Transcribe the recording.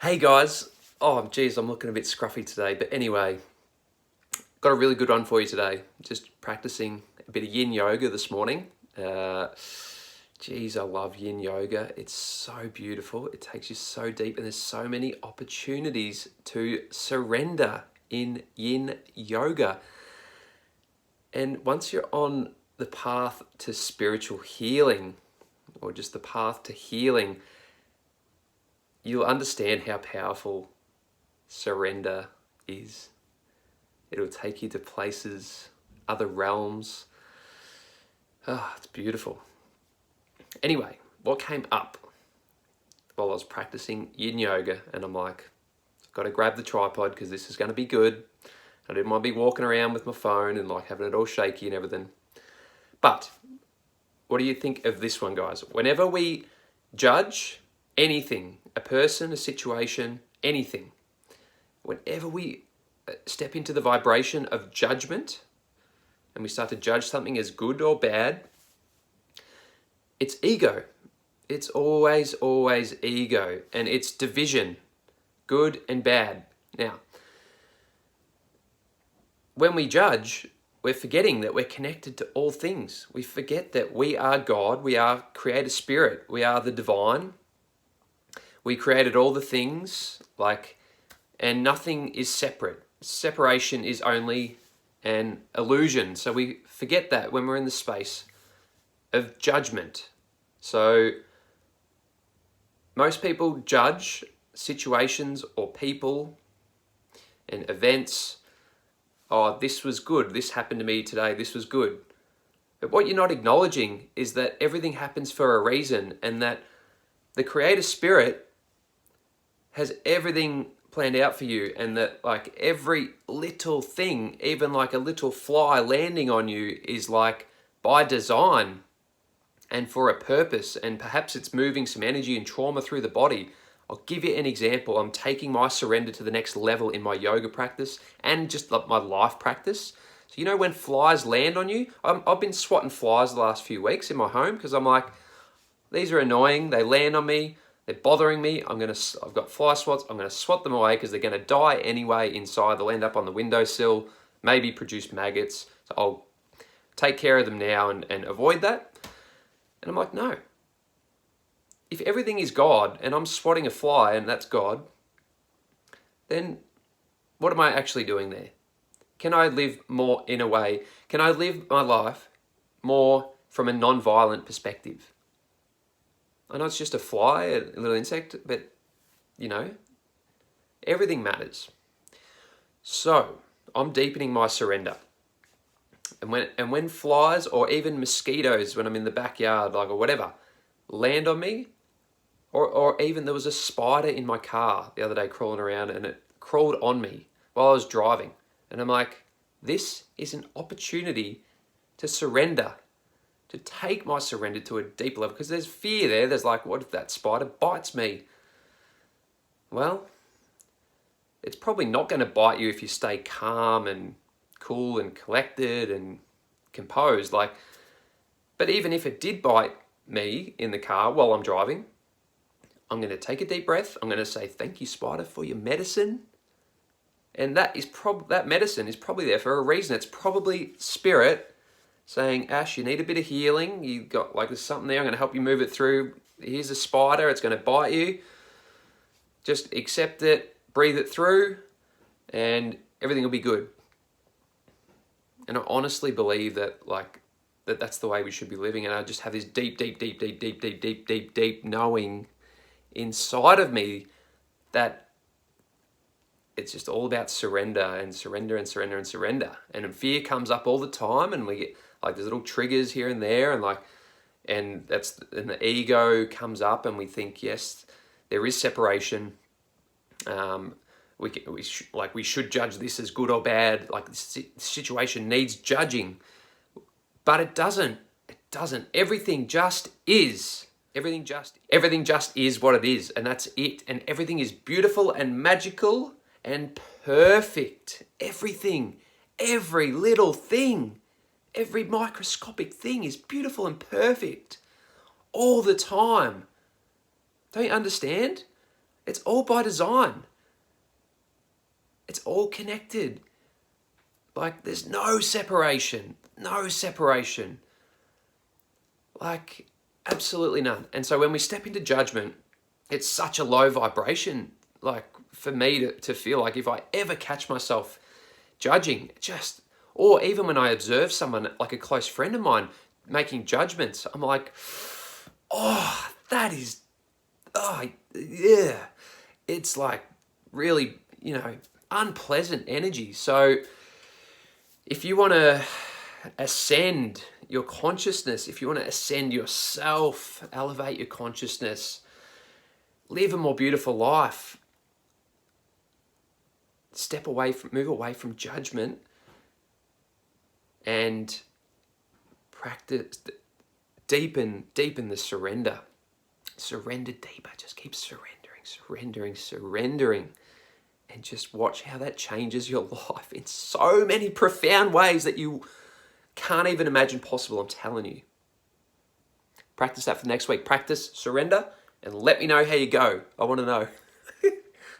Hey guys, oh geez, I'm looking a bit scruffy today, but anyway, got a really good one for you today. Just practicing a bit of yin yoga this morning. Geez, I love yin yoga. It's so beautiful. It takes you so deep, and there's so many opportunities to surrender in yin yoga. And once you're on the path to spiritual healing, or just the path to healing, you'll understand how powerful surrender is. It'll take you to places, other realms. It's beautiful. Anyway, what came up while I was practicing yin yoga, and I'm like, I've got to grab the tripod because this is going to be good. I didn't want to be walking around with my phone and like having it all shaky and everything. But what do you think of this one, guys? Whenever we judge anything, a person, a situation, anything, whenever we step into the vibration of judgment and we start to judge something as good or bad, it's ego. It's always ego, and it's division, good and bad. Now, when we judge, we're forgetting that we're connected to all things. We forget that we are God, we are creator spirit, we are the divine. We created all the things, and nothing is separate. Separation is only an illusion. So we forget that when we're in the space of judgment. So most people judge situations or people and events. Oh, this was good. This happened to me today. This was good. But what you're not acknowledging is that everything happens for a reason, and that the creator spirit has everything planned out for you, and that like every little thing, even like a little fly landing on you, is like by design and for a purpose, and perhaps it's moving some energy and trauma through the body. I'll give you an example. I'm taking my surrender to the next level in my yoga practice and just my life practice. So you know when flies land on you, I've been swatting flies the last few weeks in my home because I'm like, these are annoying, they land on me, they're bothering me. I've got fly swats. I'm gonna swat them away because they're gonna die anyway inside. They'll end up on the windowsill, maybe produce maggots. So I'll take care of them now and avoid that. And I'm like, no. If everything is God and I'm swatting a fly and that's God, then what am I actually doing there? Can I live more in a way? Can I live my life more from a non-violent perspective? I know it's just a fly, a little insect, but you know, everything matters. So I'm deepening my surrender. And when flies or even mosquitoes, when I'm in the backyard, or whatever, land on me, or even there was a spider in my car the other day crawling around, and it crawled on me while I was driving. And I'm like, this is an opportunity to surrender, to take my surrender to a deeper level, because there's fear there. There's like, what if that spider bites me? Well, it's probably not going to bite you if you stay calm and cool and collected and composed. But even if it did bite me in the car while I'm driving, I'm going to take a deep breath. I'm going to say, thank you, spider, for your medicine. And that medicine is probably there for a reason. It's probably spirit saying, Ash, you need a bit of healing. You got there's something there. I'm going to help you move it through. Here's a spider. It's going to bite you. Just accept it, breathe it through, and everything will be good. And I honestly believe that that's the way we should be living. And I just have this deep knowing inside of me that it's just all about surrender and surrender and surrender and surrender. And fear comes up all the time, and we get there's little triggers here and there, and the ego comes up, and we think, yes, there is separation. We should judge this as good or bad. This situation needs judging, but it doesn't. It doesn't. Everything just is. Everything just is what it is, and that's it. And everything is beautiful and magical and perfect. Everything, every little thing, every microscopic thing is beautiful and perfect all the time. Don't you understand? It's all by design. It's all connected. Like, there's no separation. No separation. Like, absolutely none. And so when we step into judgment, it's such a low vibration. Like, for me to feel like if I ever catch myself judging, or even when I observe someone, like a close friend of mine, making judgments, I'm like, oh, yeah. It's like really, unpleasant energy. So if you want to ascend your consciousness, if you want to ascend yourself, elevate your consciousness, live a more beautiful life, move away from judgment and practice, deepen the surrender. Surrender deeper. Just keep surrendering. And just watch how that changes your life in so many profound ways that you can't even imagine possible, I'm telling you. Practice that for next week. Practice surrender and let me know how you go. I want to know.